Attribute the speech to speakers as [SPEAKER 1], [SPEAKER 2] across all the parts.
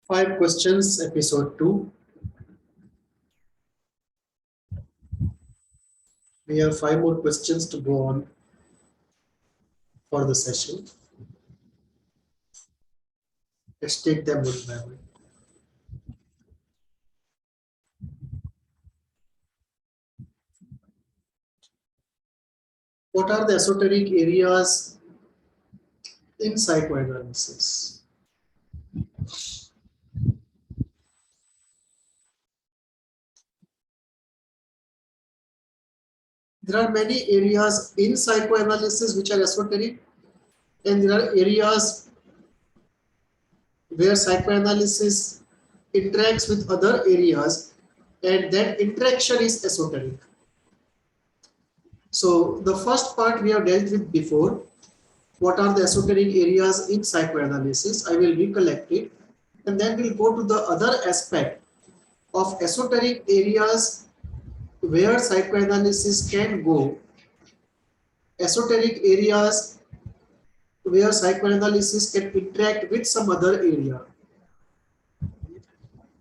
[SPEAKER 1] Five questions, episode 2. We have 5 more questions to go on for the session. Let's take them one by one. What are the esoteric areas in psychoanalysis? There are many areas in psychoanalysis which are esoteric, and there are areas where psychoanalysis interacts with other areas, and that interaction is esoteric. So the first part we have dealt with before. What are the esoteric areas in psychoanalysis? I will recollect it, and then we'll go to the other aspect of esoteric areas where psychoanalysis can go, esoteric areas where psychoanalysis can interact with some other area.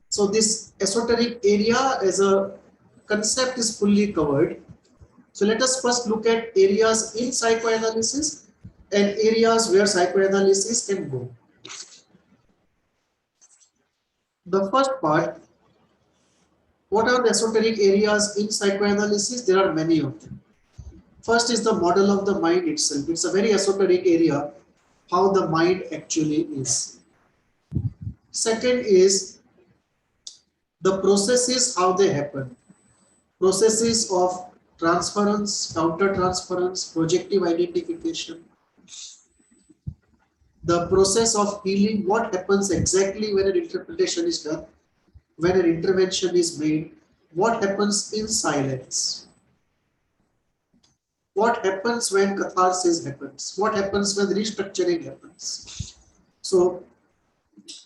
[SPEAKER 1] So this esoteric area as a concept is fully covered. So let us first look at areas in psychoanalysis and areas where psychoanalysis can go. The first part, what are the esoteric areas in psychoanalysis? There are many of them. First is the model of the mind itself. It's a very esoteric area, how the mind actually is. Second is the processes, how they happen. Processes of transference, counter-transference, projective identification. The process of healing, what happens exactly when an interpretation is done, when an intervention is made, what happens in silence. What happens when catharsis happens? What happens when restructuring happens? So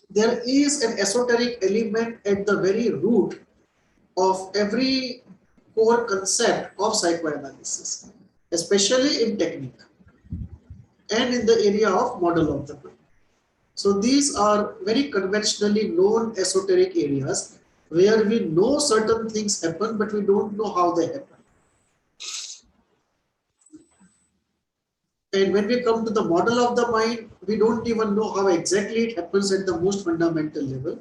[SPEAKER 1] there is an esoteric element at the very root of every core concept of psychoanalysis, especially in technique and in the area of model of the mind. So these are very conventionally known esoteric areas where we know certain things happen, but we don't know how they happen. And when we come to the model of the mind, we don't even know how exactly it happens at the most fundamental level.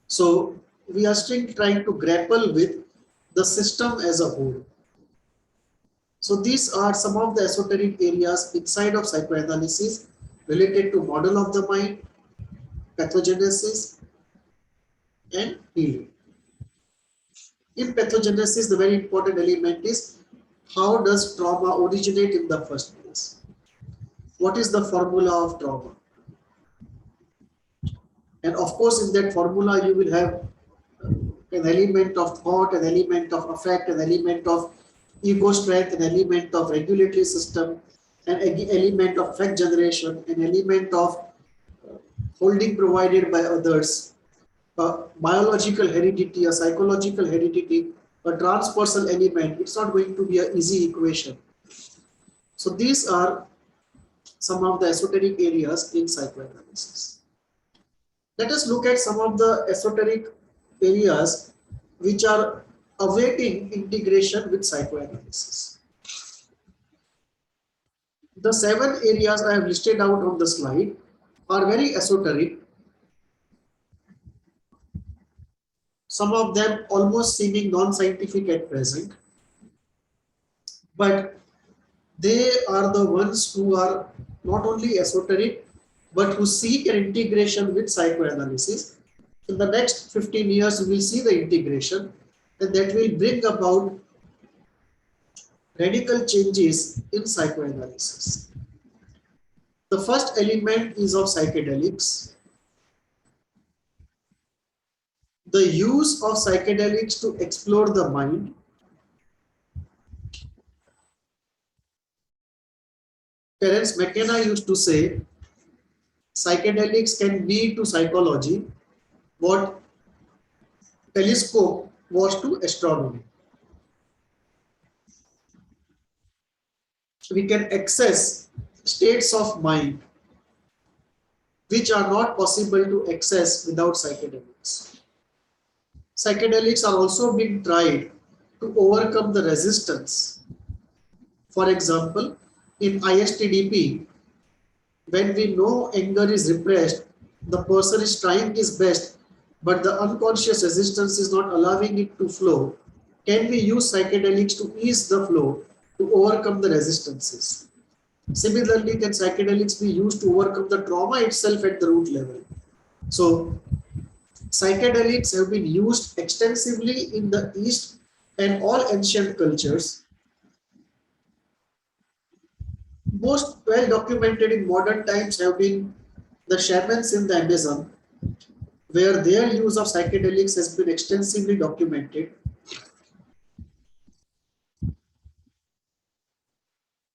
[SPEAKER 1] So we are still trying to grapple with the system as a whole. So these are some of the esoteric areas inside of psychoanalysis related to model of the mind, pathogenesis, and healing. In pathogenesis, the very important element is how does trauma originate in the first place? What is the formula of trauma? And of course, in that formula, you will have an element of thought, an element of affect, an element of ego strength, an element of regulatory system, an element of fact generation, an element of holding provided by others, a biological heredity, a psychological heredity, a transpersonal element. It's not going to be an easy equation. So these are some of the esoteric areas in psychoanalysis. Let us look at some of the esoteric areas which are awaiting integration with psychoanalysis. The 7 areas I have listed out on the slide are very esoteric. Some of them almost seeming non-scientific at present, but they are the ones who are not only esoteric, but who seek an integration with psychoanalysis. In the next 15 years, we will see the integration, and that will bring about radical changes in psychoanalysis. The first element is of psychedelics. The use of psychedelics to explore the mind. Terence McKenna used to say, psychedelics can be to psychology what telescope was to astronomy. We can access states of mind which are not possible to access without psychedelics. Psychedelics are also being tried to overcome the resistance. For example, in ISTDP, when we know anger is repressed, the person is trying his best, but the unconscious resistance is not allowing it to flow. Can we use psychedelics to ease the flow, to overcome the resistances? Similarly, can psychedelics be used to overcome the trauma itself at the root level? So, psychedelics have been used extensively in the East and all ancient cultures. Most well documented in modern times have been the shamans in the Amazon, where their use of psychedelics has been extensively documented.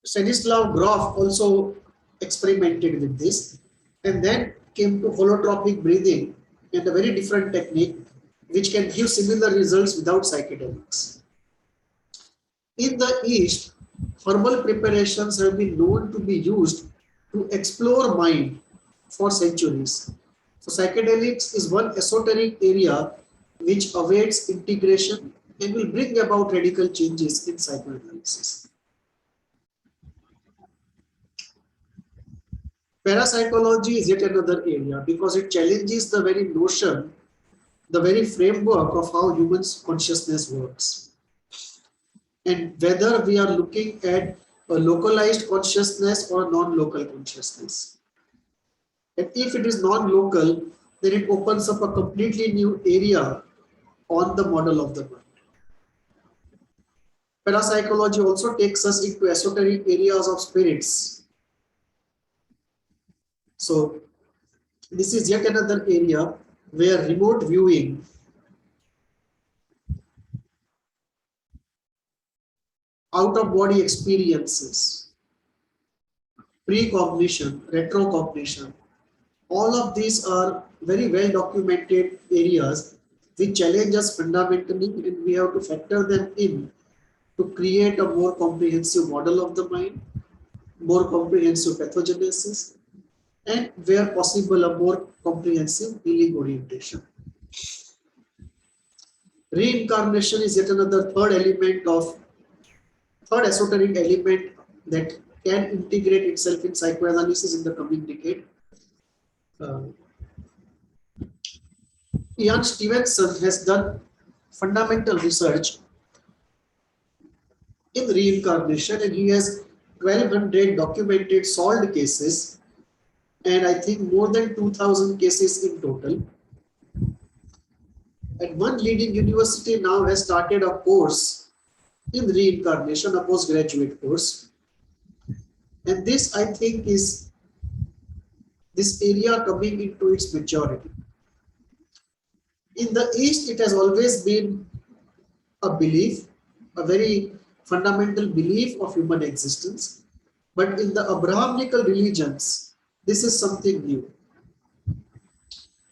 [SPEAKER 1] Stanislav Grof also experimented with this and then came to holotropic breathing and a very different technique which can give similar results without psychedelics. In the East, herbal preparations have been known to be used to explore mind for centuries. So psychedelics is one esoteric area which awaits integration and will bring about radical changes in psychoanalysis. Parapsychology is yet another area because it challenges the very notion, the very framework of how human consciousness works. And whether we are looking at a localized consciousness or a non-local consciousness. And if it is non-local, then it opens up a completely new area on the model of the mind. Parapsychology also takes us into esoteric areas of spirits. So this is yet another area where remote viewing, out-of-body experiences, precognition, retrocognition, all of these are very well documented areas which challenge us fundamentally, and we have to factor them in to create a more comprehensive model of the mind, more comprehensive pathogenesis, and where possible a more comprehensive healing orientation. Reincarnation is yet another third esoteric element that can integrate itself in psychoanalysis in the coming decade. Uh, Ian Stevenson has done fundamental research in reincarnation, and he has 1200 documented solved cases, and I think more than 2000 cases in total. And one leading university now has started a course in reincarnation, a postgraduate course. And this, I think, is this area coming into its maturity. In the East, it has always been a belief, a very fundamental belief of human existence. But in the Abrahamical religions, this is something new.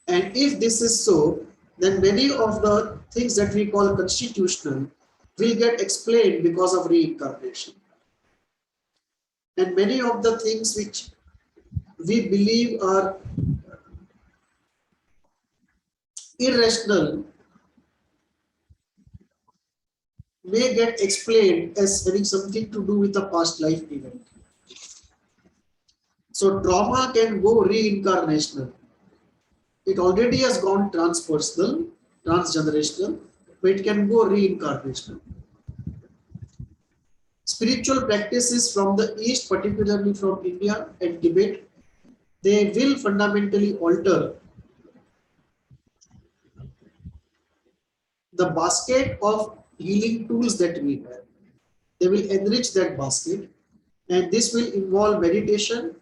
[SPEAKER 1] And if this is so, then many of the things that we call constitutional will get explained because of reincarnation. And many of the things which we believe are irrational may get explained as having something to do with a past life event. So trauma can go reincarnational. It already has gone transpersonal, transgenerational, but it can go reincarnational. Spiritual practices from the East, particularly from India and Tibet, they will fundamentally alter the basket of healing tools that we have. They will enrich that basket, and this will involve meditation.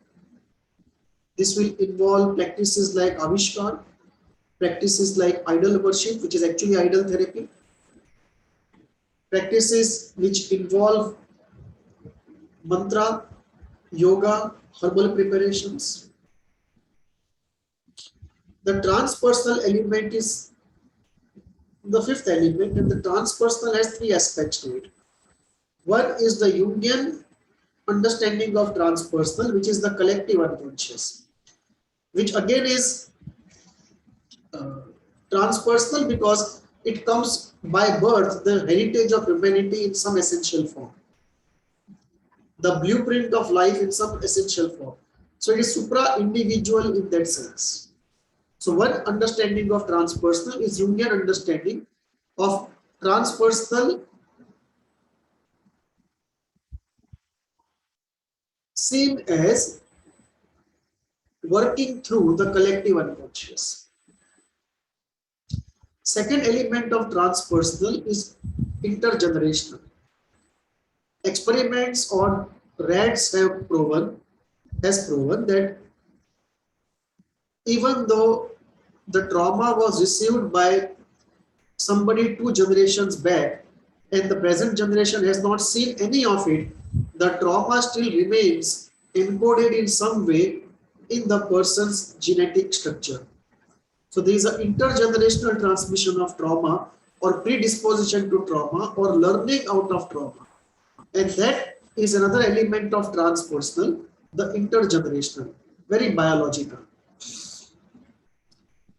[SPEAKER 1] This will involve practices like Avishkar, practices like idol worship, which is actually idol therapy, practices which involve mantra, yoga, herbal preparations. The transpersonal element is the fifth element, and the transpersonal has three aspects to it. One is the Jungian understanding of transpersonal, which is the collective unconscious, which again is transpersonal because it comes by birth, the heritage of humanity in some essential form, the blueprint of life in some essential form. So it is supra-individual in that sense. So one understanding of transpersonal is Jungian understanding of transpersonal seen as working through the collective unconscious. Second element of transpersonal is intergenerational. Experiments on rats has proven that even though the trauma was received by somebody 2 generations back and the present generation has not seen any of it, the trauma still remains encoded in some way in the person's genetic structure. So there is an intergenerational transmission of trauma or predisposition to trauma or learning out of trauma. And that is another element of transpersonal, the intergenerational, very biological.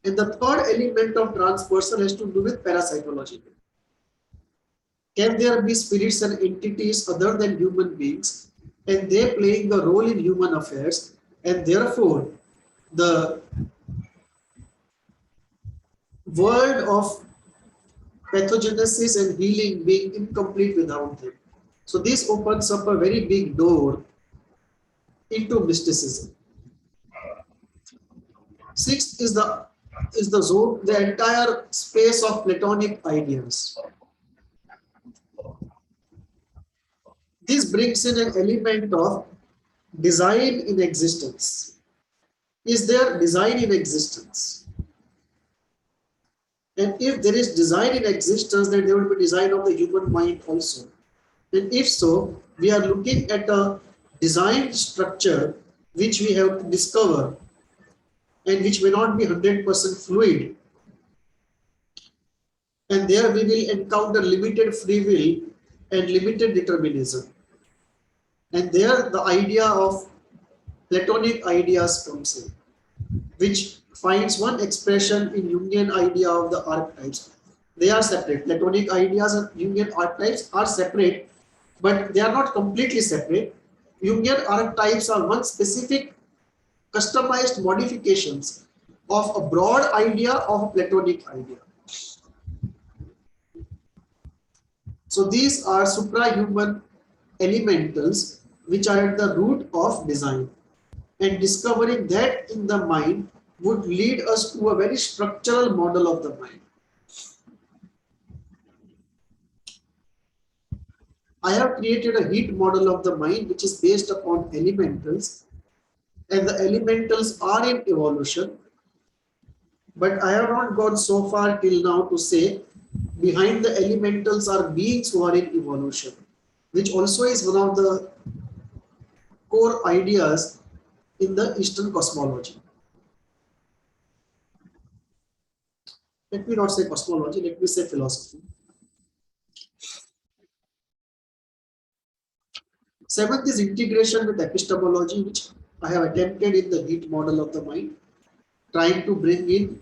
[SPEAKER 1] And the third element of transpersonal has to do with parapsychological. Can there be spirits and entities other than human beings and they playing a role in human affairs, and therefore the world of pathogenesis and healing being incomplete without them? So this opens up a very big door into mysticism. Sixth is the zone, the entire space of Platonic ideas. This brings in an element of design in existence. Is there design in existence? And if there is design in existence, then there will be design of the human mind also. And if so, we are looking at a designed structure which we have to discover and which may not be 100% fluid. And there we will encounter limited free will and limited determinism. And there the idea of Platonic ideas comes in, which finds one expression in Jungian idea of the archetypes. They are separate. Platonic ideas and Jungian archetypes are separate, but they are not completely separate. Jungian archetypes are one specific customized modifications of a broad idea of a Platonic idea. So these are suprahuman elementals which are at the root of design, and discovering that in the mind would lead us to a very structural model of the mind. I have created a heat model of the mind which is based upon elementals, and the elementals are in evolution, but I have not gone so far till now to say behind the elementals are beings who are in evolution, which also is one of the core ideas in the Eastern cosmology. Let me not say cosmology, let me say philosophy. Seventh is integration with epistemology, which I have attempted in the heat model of the mind, trying to bring in,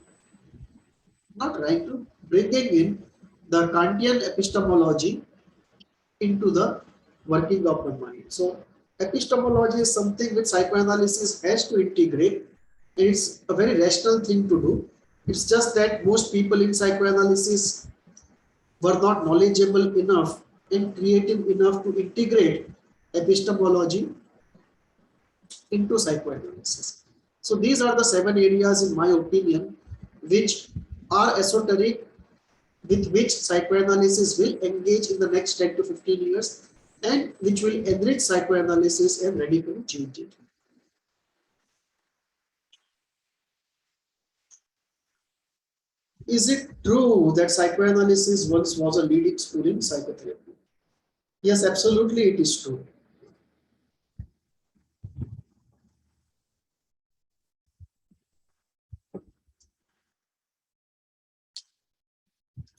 [SPEAKER 1] bringing in the Kantian epistemology into the working of the mind. So epistemology is something which psychoanalysis has to integrate, and it's a very rational thing to do. It's just that most people in psychoanalysis were not knowledgeable enough and creative enough to integrate epistemology into psychoanalysis. So these are the 7 areas, in my opinion, which are esoteric, with which psychoanalysis will engage in the next 10 to 15 years and which will enrich psychoanalysis and radically change it. Is it true that psychoanalysis once was a leading school in psychotherapy? Yes, absolutely it is true.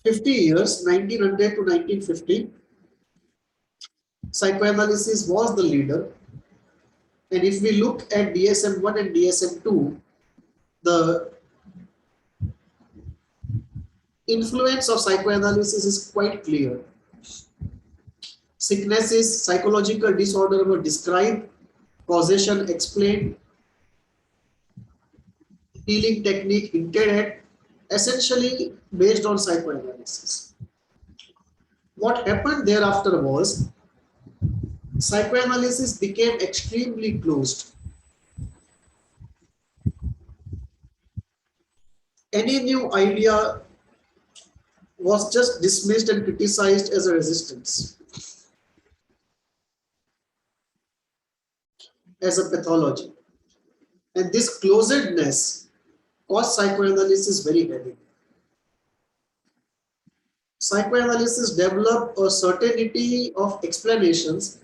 [SPEAKER 1] (50 years, 1900 to 1950), psychoanalysis was the leader. And if we look at DSM-1 and DSM-2, The influence of psychoanalysis is quite clear. Sicknesses, psychological disorder were described, causation explained, healing technique hinted at, essentially based on psychoanalysis. What happened thereafter was psychoanalysis became extremely closed. Any new idea was just dismissed and criticized as a resistance, as a pathology. And this closedness caused psychoanalysis very heavy. Psychoanalysis developed a certainty of explanations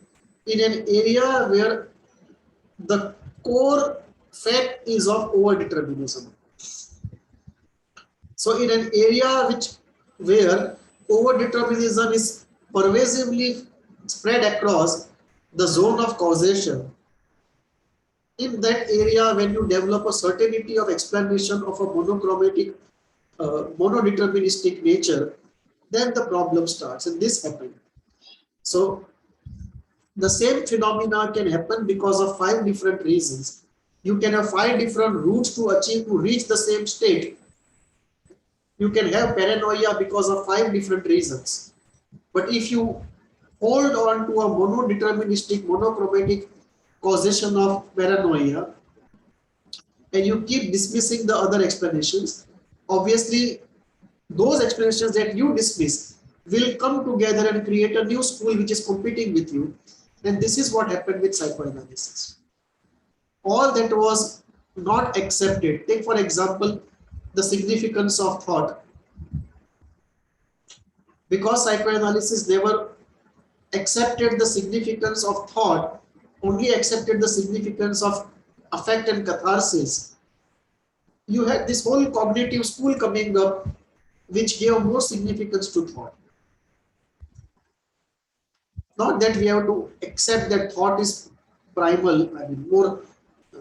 [SPEAKER 1] in an area where the core fact is of overdeterminism. So in an area where overdeterminism is pervasively spread across the zone of causation, in that area, when you develop a certainty of explanation of a monochromatic, monodeterministic nature, then the problem starts, and this happened. So the same phenomena can happen because of 5 different reasons. You can have 5 different routes to reach the same state. You can have paranoia because of 5 different reasons. But if you hold on to a monodeterministic, monochromatic causation of paranoia, and you keep dismissing the other explanations, obviously those explanations that you dismiss will come together and create a new school which is competing with you. And this is what happened with psychoanalysis. All that was not accepted. Take for example, the significance of thought. Because psychoanalysis never accepted the significance of thought, only accepted the significance of affect and catharsis, you had this whole cognitive school coming up which gave more significance to thought. Not that we have to accept that thought is primal, I mean more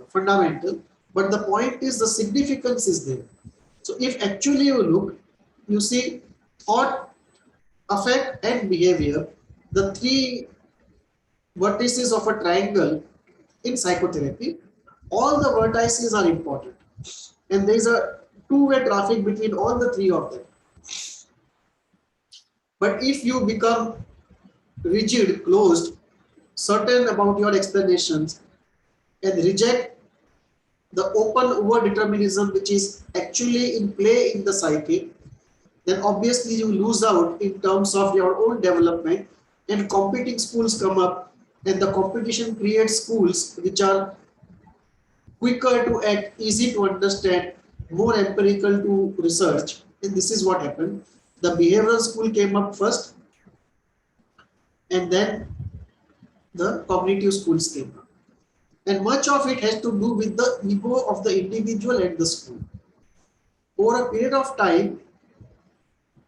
[SPEAKER 1] fundamental, but the point is the significance is there. So if actually you look, you see thought, affect and behavior, the 3 vertices of a triangle in psychotherapy, all the vertices are important. And there is a two-way traffic between all the 3 of them. But if you become rigid, closed, certain about your explanations, and reject the open overdeterminism which is actually in play in the psyche, then obviously you lose out in terms of your own development, and competing schools come up, and the competition creates schools which are quicker to act, easy to understand, more empirical to research. And this is what happened. The behavioral school came up first, and then the cognitive schools came up. And much of it has to do with the ego of the individual and the school. Over a period of time,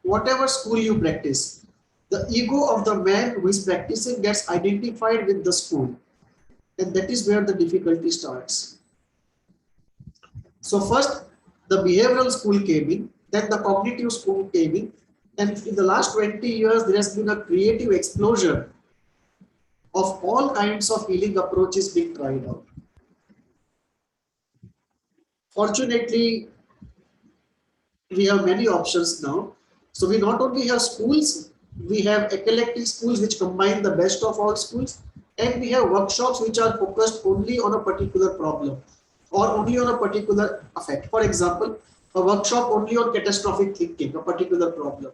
[SPEAKER 1] whatever school you practice, the ego of the man who is practicing gets identified with the school. And that is where the difficulty starts. So first, the behavioral school came in, then the cognitive school came in, and in the last 20 years, there has been a creative explosion of all kinds of healing approaches being tried out. Fortunately, we have many options now. So we not only have schools, we have eclectic schools which combine the best of all schools, and we have workshops which are focused only on a particular problem or only on a particular effect. For example, a workshop only on catastrophic thinking, a particular problem,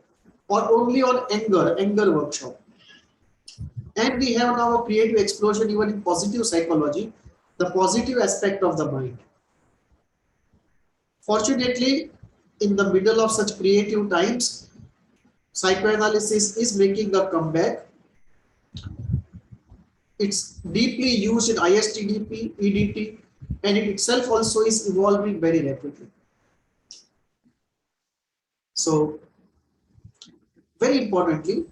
[SPEAKER 1] or only on anger workshop. And we have now a creative explosion even in positive psychology, the positive aspect of the mind. Fortunately, in the middle of such creative times, psychoanalysis is making a comeback. It's deeply used in ISTDP, EDT, and it itself also is evolving very rapidly. So, very importantly,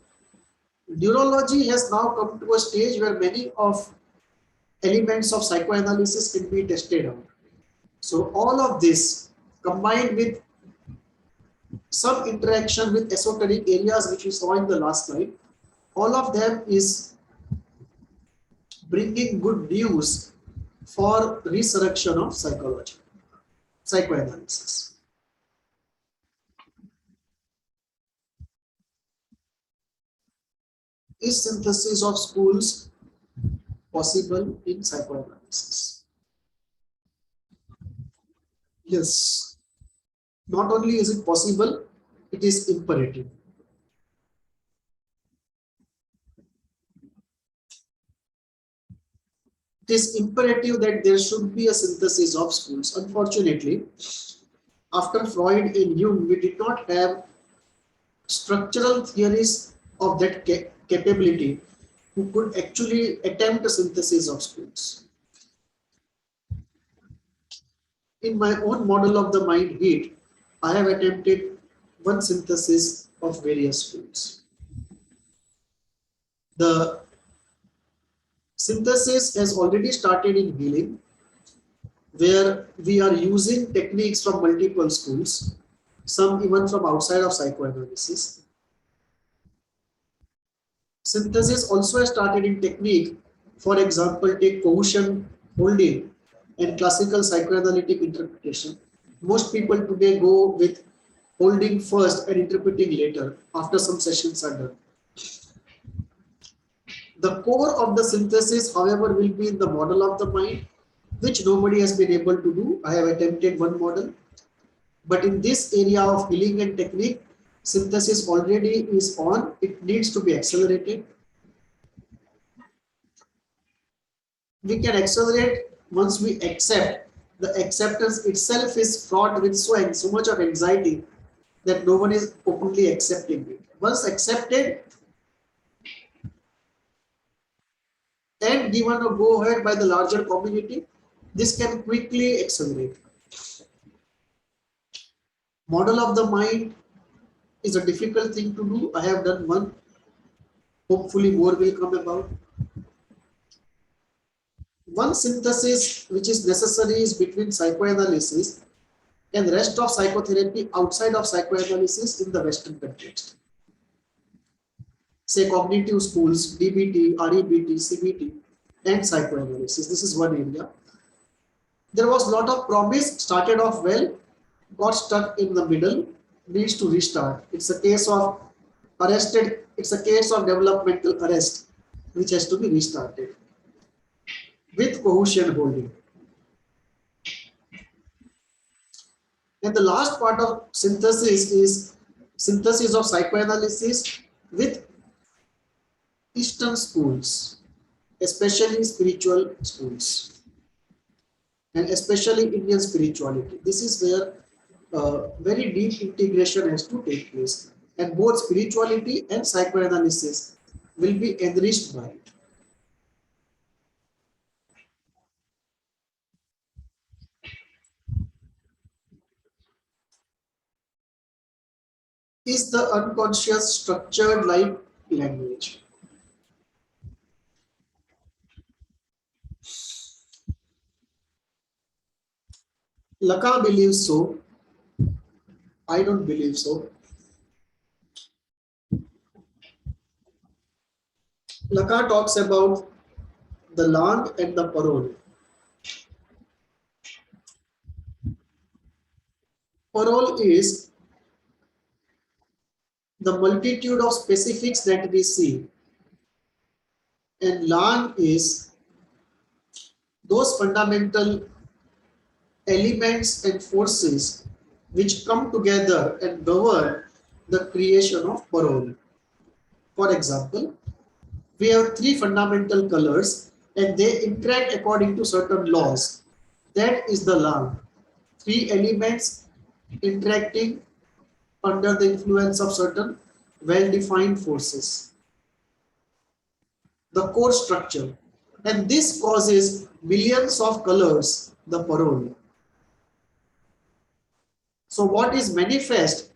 [SPEAKER 1] neurology has now come to a stage where many of elements of psychoanalysis can be tested out. So all of this combined with some interaction with esoteric areas which we saw in the last slide, all of them is bringing good news for resurrection of psychology, psychoanalysis. Is synthesis of schools possible in psychoanalysis? Yes. Not only is it possible, it is imperative. It is imperative that there should be a synthesis of schools. Unfortunately, after Freud and Jung, we did not have structural theories of that capability who could actually attempt a synthesis of schools. In my own model of the mind heat, I have attempted one synthesis of various schools. The synthesis has already started in healing, where we are using techniques from multiple schools, some even from outside of psychoanalysis. Synthesis also has started in technique. For example, take cohesion holding and classical psychoanalytic interpretation. Most people today go with holding first and interpreting later after some sessions are done. The core of the synthesis, however, will be in the model of the mind, which nobody has been able to do. I have attempted one model, but in this area of healing and technique, synthesis already is on. It needs to be accelerated. We can accelerate once we accept. The acceptance itself is fraught with so much of anxiety that no one is openly accepting it. Once accepted and given a go ahead by the larger community, this can quickly accelerate. Model of the mind is a difficult thing to do. I have done one. Hopefully more will come about. One synthesis which is necessary is between psychoanalysis and rest of psychotherapy outside of psychoanalysis in the Western context. Say cognitive schools, DBT, REBT, CBT, and psychoanalysis. This is one area. There was a lot of promise, started off well, got stuck in the middle, needs to restart. It's a case of arrested, it's a case of developmental arrest, which has to be restarted with cohesion holding. And the last part of synthesis is synthesis of psychoanalysis with Eastern schools, especially spiritual schools, and especially Indian spirituality. This is where very deep integration has to take place, and both spirituality and psychoanalysis will be enriched by it. Is the unconscious structured like language? Lacan believes so. I don't believe so. Lacan talks about the langue and the parole. Parole is the multitude of specifics that we see, and langue is those fundamental elements and forces which come together and govern the creation of parole. For example, we have three fundamental colors and they interact according to certain laws. That is the langue. Three elements interacting under the influence of certain well-defined forces. The core structure. And this causes millions of colors, the parole. So what is manifest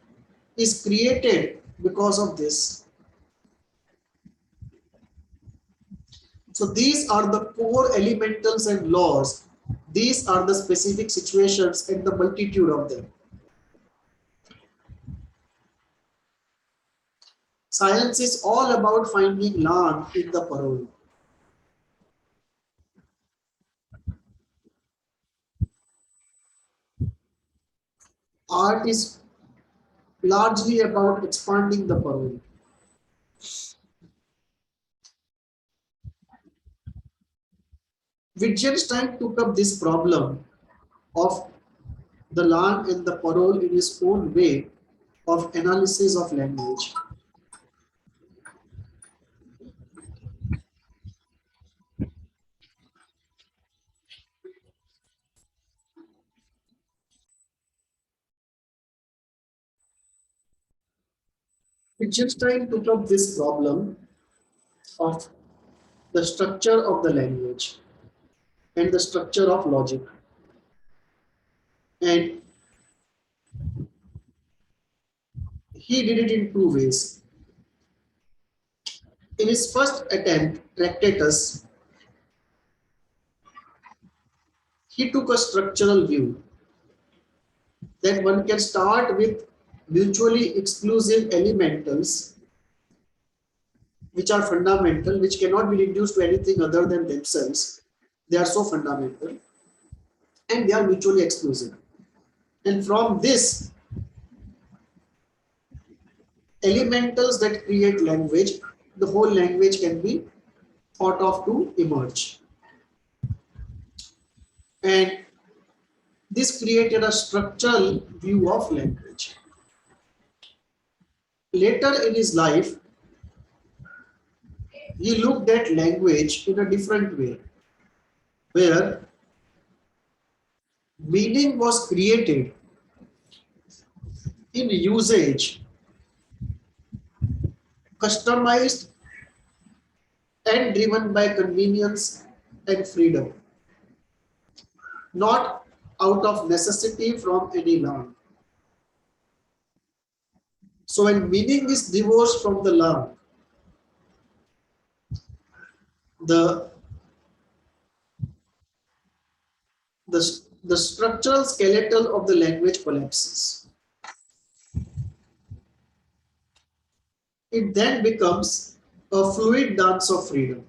[SPEAKER 1] is created because of this. So these are the core elementals and laws. These are the specific situations and the multitude of them. Science is all about finding land in the parole. Art is largely about expanding the parole. Wittgenstein took up this problem of the land and the parole in his own way of analysis of language. Wittgenstein took up this problem of the structure of the language and the structure of logic. And he did it in two ways. In his first attempt, Tractatus, he took a structural view that one can start with mutually exclusive elementals, which are fundamental, which cannot be reduced to anything other than themselves. They are so fundamental and they are mutually exclusive. And from this, elementals that create language, the whole language can be thought of to emerge. And this created a structural view of language. Later in his life, he looked at language in a different way, where meaning was created in usage, customized and driven by convenience and freedom, not out of necessity from any land. So when meaning is divorced from the land, the, the structural skeletal of the language collapses. It then becomes a fluid dance of freedom.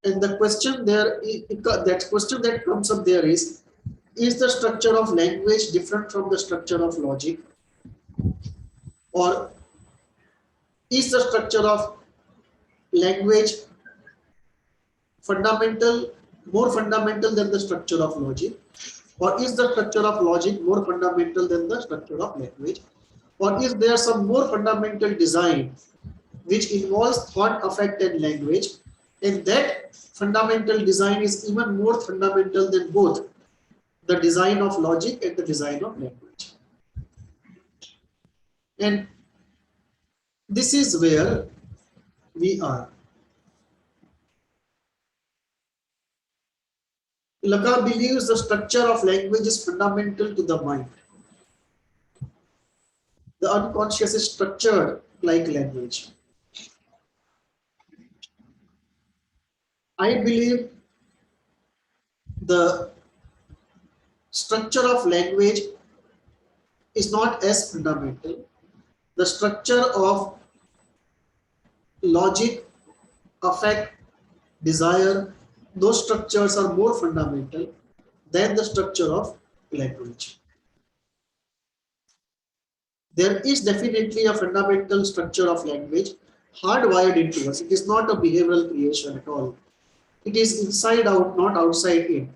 [SPEAKER 1] And the question there, that question that comes up there is the structure of language different from the structure of logic? Or is the structure of language more fundamental than the structure of logic? Or is the structure of logic more fundamental than the structure of language? Or is there some more fundamental design which involves thought, affect, and language? And that fundamental design is even more fundamental than both the design of logic and the design of language. And this is where we are. Lacan believes the structure of language is fundamental to the mind. The unconscious is structured like language. I believe the structure of language is not as fundamental. The structure of logic, affect, desire, those structures are more fundamental than the structure of language. There is definitely a fundamental structure of language hardwired into us. It is not a behavioral creation at all. It is inside out, not outside in.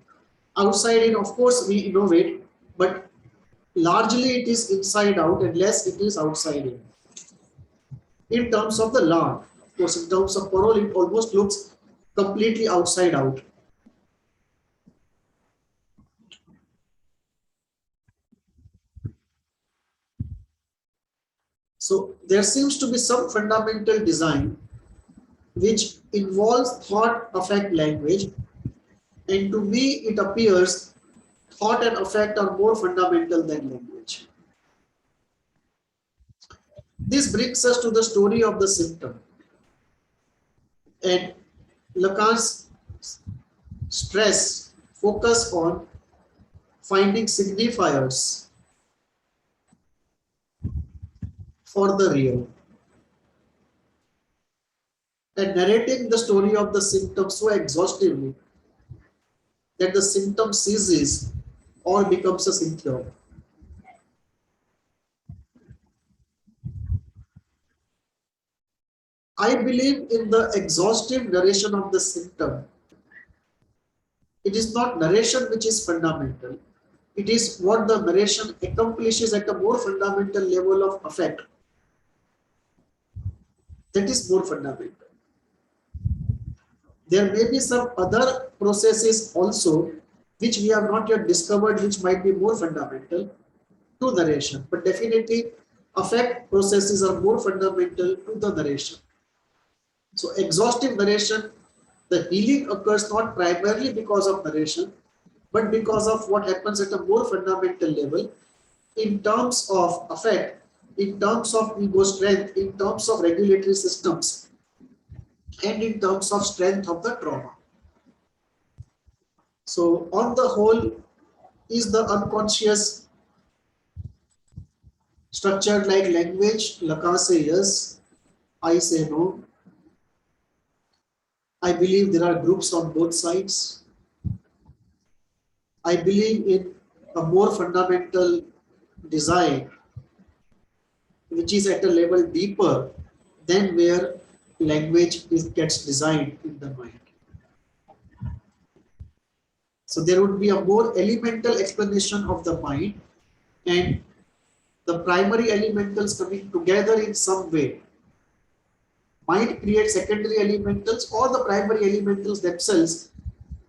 [SPEAKER 1] Outside in, of course, we innovate, but largely it is inside out unless it is outside in. In terms of the law, of course, in terms of parole, it almost looks completely outside out. So there seems to be some fundamental design which involves thought, affect, language. And to me, it appears thought and affect are more fundamental than language. This brings us to the story of the symptom. And Lacan's focus on finding signifiers for the real, and narrating the story of the symptom so exhaustively that the symptom ceases or becomes a symptom. I believe in the exhaustive narration of the symptom. It is not narration which is fundamental. It is what the narration accomplishes at a more fundamental level of effect. That is more fundamental. There may be some other processes also which we have not yet discovered, which might be more fundamental to narration. But definitely, affect processes are more fundamental to the narration. So exhaustive narration, the healing occurs not primarily because of narration, but because of what happens at a more fundamental level in terms of affect, in terms of ego strength, in terms of regulatory systems, and in terms of strength of the trauma. So on the whole, is the unconscious structured like language? Lacan say yes, I say no. I believe there are groups on both sides. I believe in a more fundamental design, which is at a level deeper than where language gets designed in the mind. So there would be a more elemental explanation of the mind and the primary elementals coming together in some way might create secondary elementals, or the primary elementals themselves,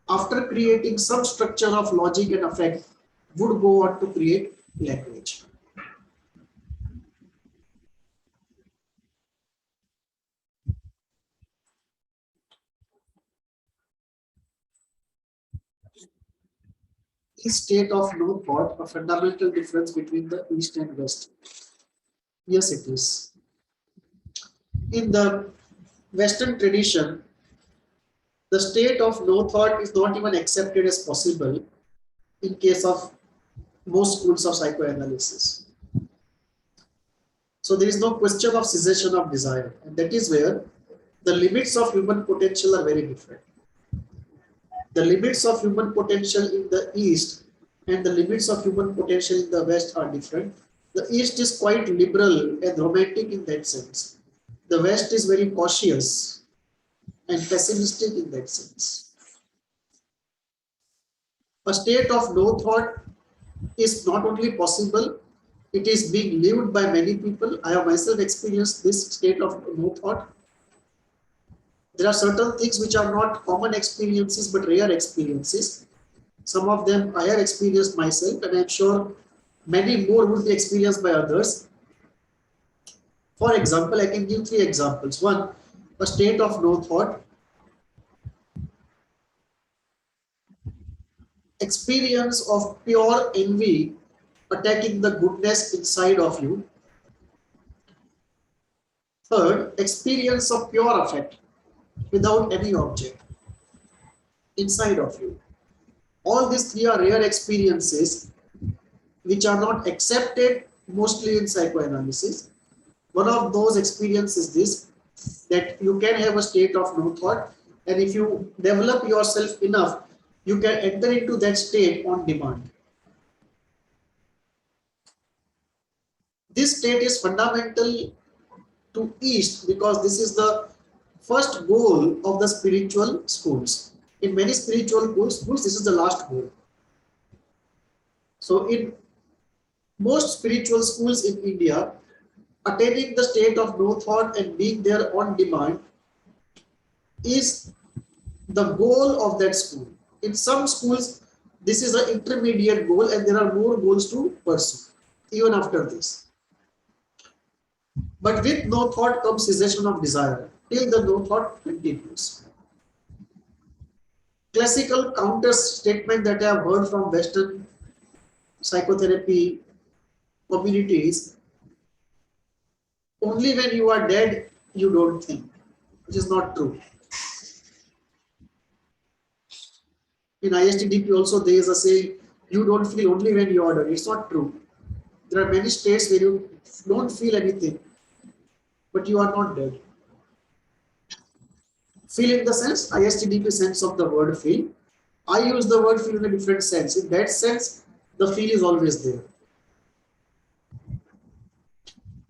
[SPEAKER 1] after creating some structure of logic and effect, would go on to create language. Is state of no thought a fundamental difference between the East and West? Yes, it is. In the Western tradition, the state of no thought is not even accepted as possible in case of most schools of psychoanalysis. So there is no question of cessation of desire, and that is where the limits of human potential are very different. The limits of human potential in the East and the limits of human potential in the West are different. The East is quite liberal and romantic in that sense. The West is very cautious and pessimistic in that sense. A state of no thought is not only possible, it is being lived by many people. I have myself experienced this state of no thought. There are certain things which are not common experiences but rare experiences. Some of them I have experienced myself, and I'm sure many more would be experienced by others. For example, I can give three examples. One, a state of no thought. Experience of pure envy attacking the goodness inside of you. Third, experience of pure affect without any object inside of you. All these three are rare experiences which are not accepted mostly in psychoanalysis. One of those experiences is this, that you can have a state of no thought, and if you develop yourself enough, you can enter into that state on demand. This state is fundamental to East because this is the first goal of the spiritual schools. In many spiritual schools, this is the last goal. So in most spiritual schools in India, attaining the state of no thought and being there on demand is the goal of that school. In some schools, this is an intermediate goal and there are more goals to pursue even after this. But with no thought comes cessation of desire till the no thought continues. Classical counter statement that I have heard from Western psychotherapy communities: only when you are dead you don't think, which is not true. In ISTDP also there is a saying, you don't feel only when you are dead. It's not true. There are many states where you don't feel anything. but you are not dead. Feel in the sense, ISTDP sense of the word feel. I use the word feel in a different sense. In that sense, the feel is always there.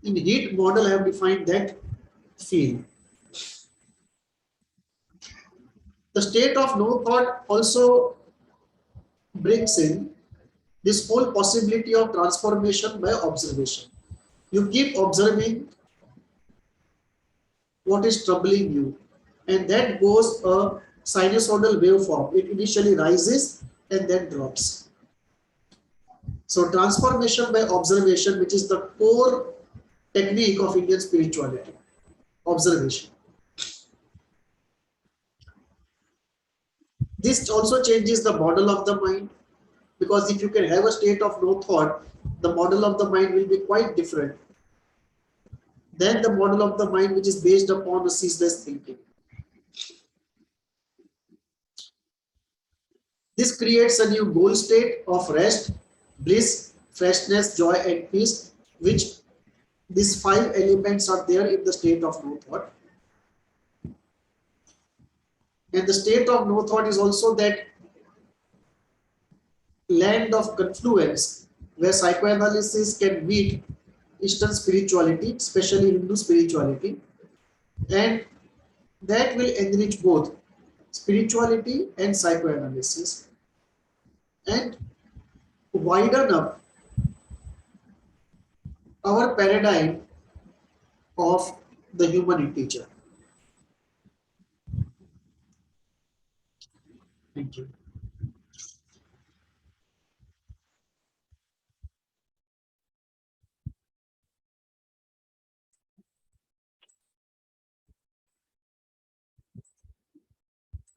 [SPEAKER 1] In heat model, I have defined that feel. The state of no thought also brings in this whole possibility of transformation by observation. You keep observing what is troubling you, and that goes a sinusoidal waveform. It initially rises and then drops. So transformation by observation, which is the core technique of Indian spirituality, observation. This also changes the model of the mind, because if you can have a state of no thought, the model of the mind will be quite different than the model of the mind which is based upon a ceaseless thinking. This creates a new goal state of rest, bliss, freshness, joy, and peace, which these 5 elements are there in the state of no thought. And the state of no thought is also that land of confluence where psychoanalysis can meet Eastern spirituality, especially Hindu spirituality, and that will enrich both spirituality and psychoanalysis and widen up our paradigm of the human integer. Thank you.